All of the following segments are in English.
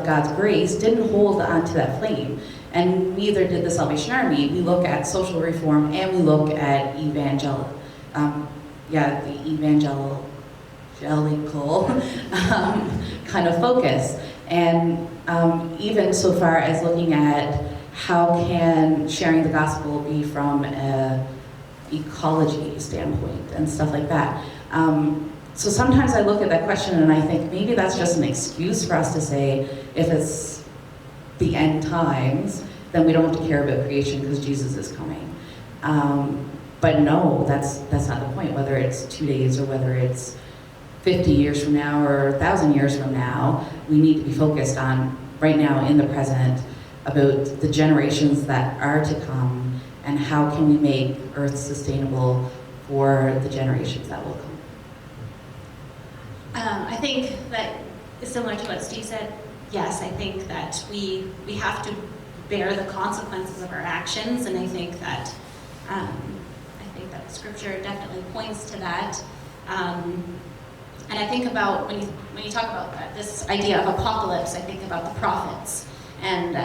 God's grace didn't hold onto that flame. And neither did the Salvation Army. We look at social reform and we look at the evangelical kind of focus. And even so far as looking at how can sharing the gospel be from an ecology standpoint and stuff like that. So sometimes I look at that question and I think maybe that's just an excuse for us to say, if it's the end times, then we don't have to care about creation because Jesus is coming. But no, that's not the point. Whether it's 2 days or whether it's 50 years from now or 1,000 years from now, we need to be focused on right now in the present about the generations that are to come and how can we make Earth sustainable for the generations that will come. I think that is similar to what Steve said. Yes, I think that we have to bear the consequences of our actions, and I think that Scripture definitely points to that. And I think about when you talk about this idea of apocalypse, I think about the prophets and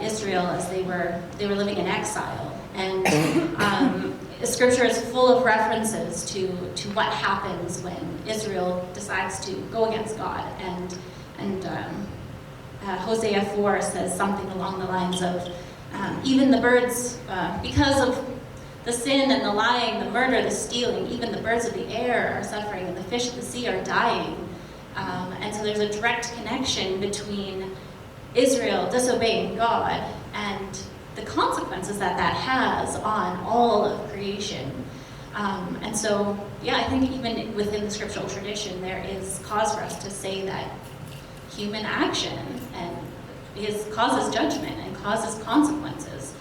Israel as they were living in exile, and Scripture is full of references to what happens when Israel decides to go against God, and Hosea 4 says something along the lines of even the birds, because of the sin and the lying, the murder, the stealing, even the birds of the air are suffering and the fish of the sea are dying. And so there's a direct connection between Israel disobeying God and the consequences that has on all of creation. And so, yeah, I think even within the scriptural tradition, there is cause for us to say that human action causes judgment and causes consequences.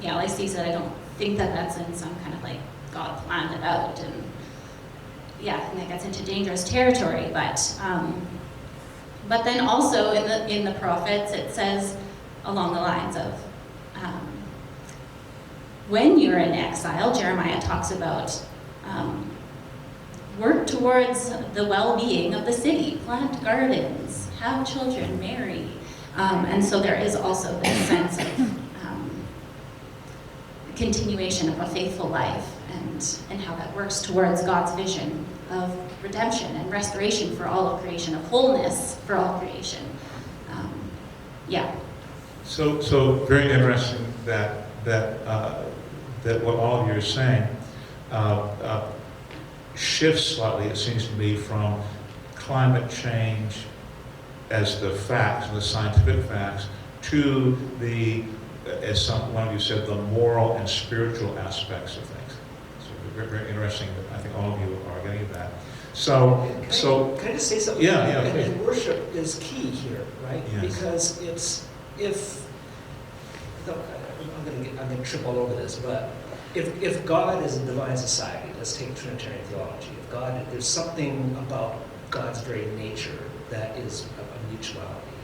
Like Steve said, I don't think that that's in some kind of like God planned it out, and and that gets into dangerous territory. But then also in the prophets, it says along the lines of when you're in exile, Jeremiah talks about work towards the well-being of the city, plant gardens, have children, marry, and so there is also this sense of continuation of a faithful life and how that works towards God's vision of redemption and restoration for all of creation, of wholeness for all creation. So very interesting that what all of you are saying shifts slightly, it seems to me, from climate change as the facts, the scientific facts, to the, as one of you said, the moral and spiritual aspects of things. So very, very interesting. I think all of you are getting that. Can I just say something? Yeah. And worship is key here, right? Yes. Because I'm going to trip all over this, but if God is a divine society, let's take Trinitarian theology. If there's something about God's very nature that is a mutuality,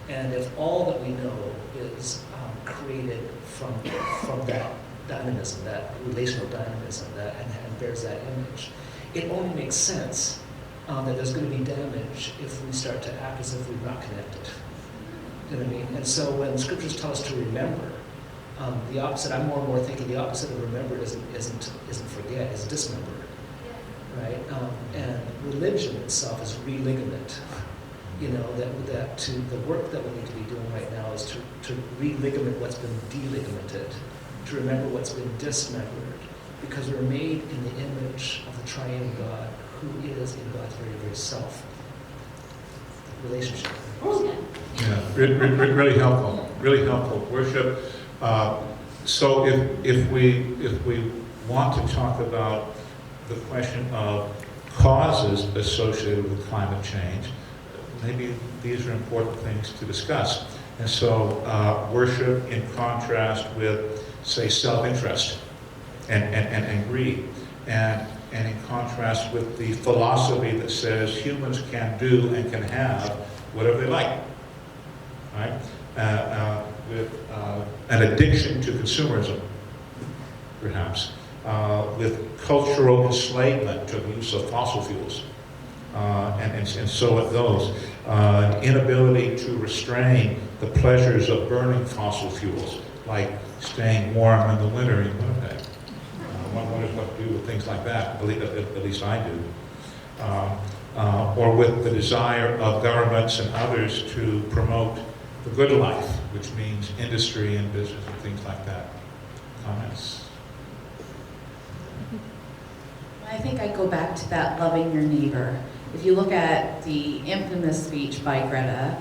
and if all that we know is created from that dynamism, that relational dynamism, and bears that image, it only makes sense that there's going to be damage if we start to act as if we're not connected. You know what I mean? And so when scriptures tell us to remember, the opposite, I'm more and more thinking the opposite of remember isn't forget, is dismember. Right? And religion itself is religament. You know, that to the work that we need to be doing right now is to religament what's been deligamented, to remember what's been dismembered, because we're made in the image of the triune God, who is in God's very, very self. Relationship. Yeah, really helpful. Really helpful. Worship. So if we want to talk about the question of causes associated with climate change, maybe these are important things to discuss. And so worship in contrast with, say, self-interest and greed, and in contrast with the philosophy that says humans can do and can have whatever they like, right? With an addiction to consumerism, perhaps, with cultural enslavement to the use of fossil fuels, and so it goes. an inability to restrain the pleasures of burning fossil fuels, like staying warm in the winter in Winnipeg. One wonders what to do with things like that, at least I do. Or with the desire of governments and others to promote the good life, which means industry and business and things like that. Comments? I think I'd go back to that loving your neighbor. If you look at the infamous speech by Greta,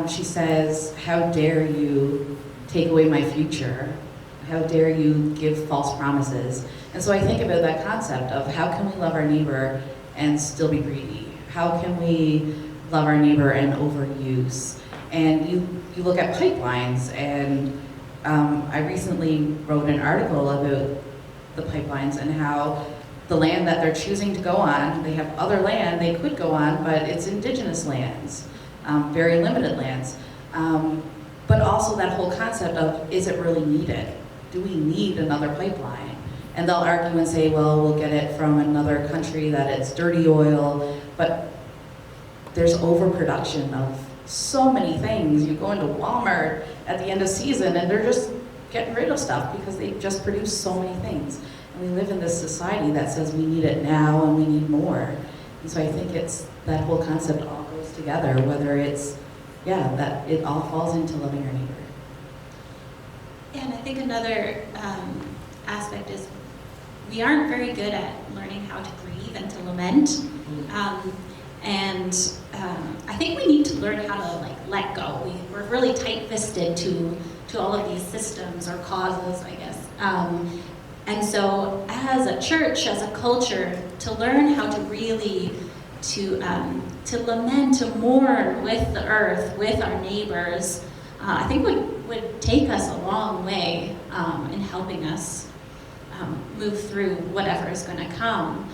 she says, "How dare you take away my future? How dare you give false promises?" And so I think about that concept of how can we love our neighbor and still be greedy? How can we love our neighbor and overuse? And you look at pipelines, and I recently wrote an article about the pipelines and how the land that they're choosing to go on, they have other land they could go on, but it's indigenous lands, very limited lands. But also that whole concept of, is it really needed? Do we need another pipeline? And they'll argue and say, well, we'll get it from another country that it's dirty oil, but there's overproduction of so many things. You go into Walmart at the end of season and they're just getting rid of stuff because they just produce so many things. And we live in this society that says we need it now and we need more. And so I think it's that whole concept all goes together, whether it's, that it all falls into loving our neighbor. And I think another aspect is we aren't very good at learning how to grieve and to lament. I think we need to learn how to let go. We're really tight-fisted to all of these systems or causes, I guess. And so as a church, as a culture, to learn how to really to lament, to mourn with the earth, with our neighbors, I think would take us a long way in helping us move through whatever is going to come.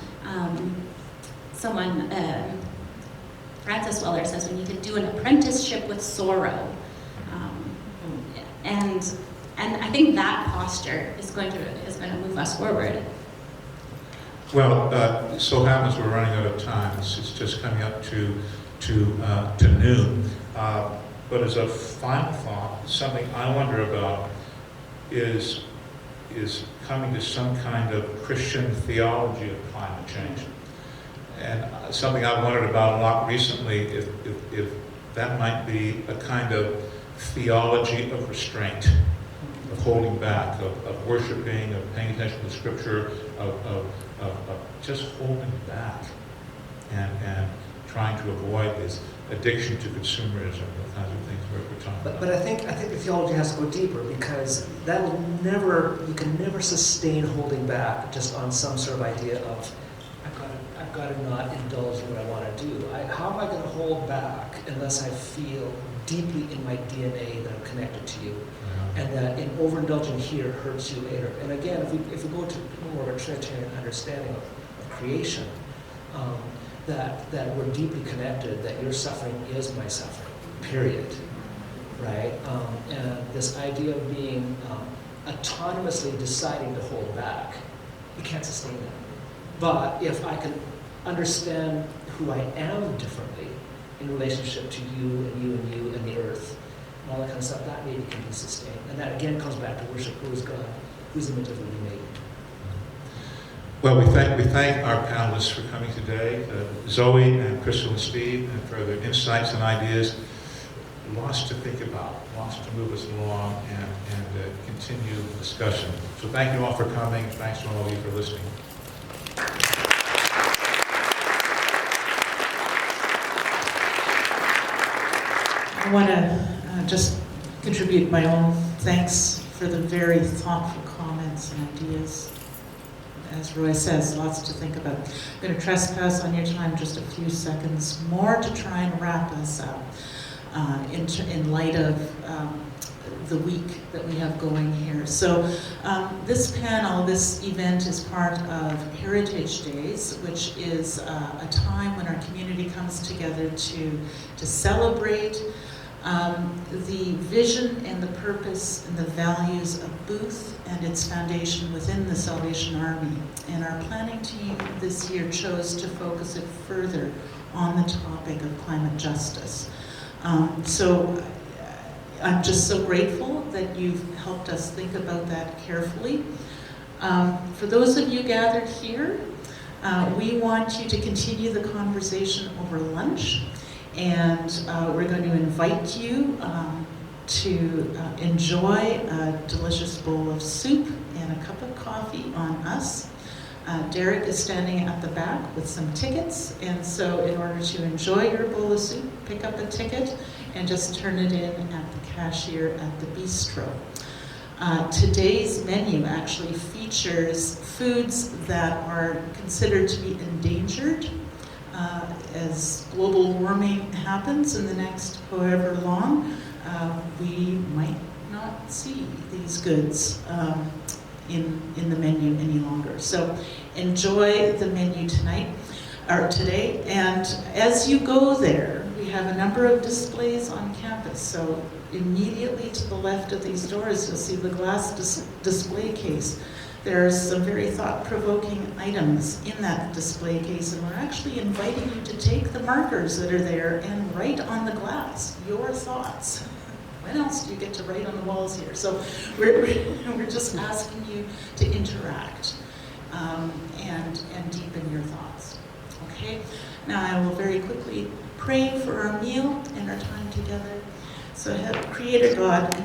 Francis Weller says we need to do an apprenticeship with sorrow. And I think that posture is going to move us forward. Well, so happens we're running out of time. It's just coming up to noon. But as a final thought, something I wonder about is coming to some kind of Christian theology of climate change. And something I've wondered about a lot recently, if that might be a kind of theology of restraint, of holding back, of worshiping, of paying attention to Scripture, of just holding back and trying to avoid this addiction to consumerism, the kinds of things we're talking about. But I think the theology has to go deeper, because you can never sustain holding back just on some sort of idea of I've got to not indulge in what I want to do. How am I going to hold back unless I feel deeply in my DNA that I'm connected to you, and that in overindulging here hurts you later? And again, if we go to more of a Trinitarian understanding of creation, that we're deeply connected, that your suffering is my suffering, period, right? And this idea of being autonomously deciding to hold back, you can't sustain that. But if I can understand who I am differently in relationship to you and you and you and the earth, and all that kind of stuff, that maybe can be sustained. And that again comes back to worship. Who is God? Whose image have we made? Well, we thank our panelists for coming today, Zoe and Crystal and Steve, and for their insights and ideas. Lots to think about, lots to move us along and continue the discussion. So thank you all for coming. Thanks to all of you for listening. I want to just contribute my own thanks for the very thoughtful comments and ideas. As Roy says, lots to think about. I'm going to trespass on your time just a few seconds more to try and wrap us up in light of the week that we have going here. So this panel, this event is part of Heritage Days, which is a time when our community comes together to celebrate The vision and the purpose and the values of Booth and its foundation within the Salvation Army. And our planning team this year chose to focus it further on the topic of climate justice. So I'm just so grateful that you've helped us think about that carefully. For those of you gathered here, we want you to continue the conversation over lunch, and we're going to invite you to enjoy a delicious bowl of soup and a cup of coffee on us. Derek is standing at the back with some tickets, and so in order to enjoy your bowl of soup, pick up a ticket and just turn it in at the cashier at the bistro. Today's menu actually features foods that are considered to be endangered as global warming happens in the next however long. We might not see these goods in the menu any longer. So enjoy the menu tonight, or today, and as you go there, we have a number of displays on campus. So immediately to the left of these doors, you'll see the glass display case. There's some very thought-provoking items in that display case, and we're actually inviting you to take the markers that are there and write on the glass your thoughts. When else do you get to write on the walls here? So we're just asking you to interact and deepen your thoughts. Okay? Now I will very quickly pray for our meal and our time together. So, Creator God,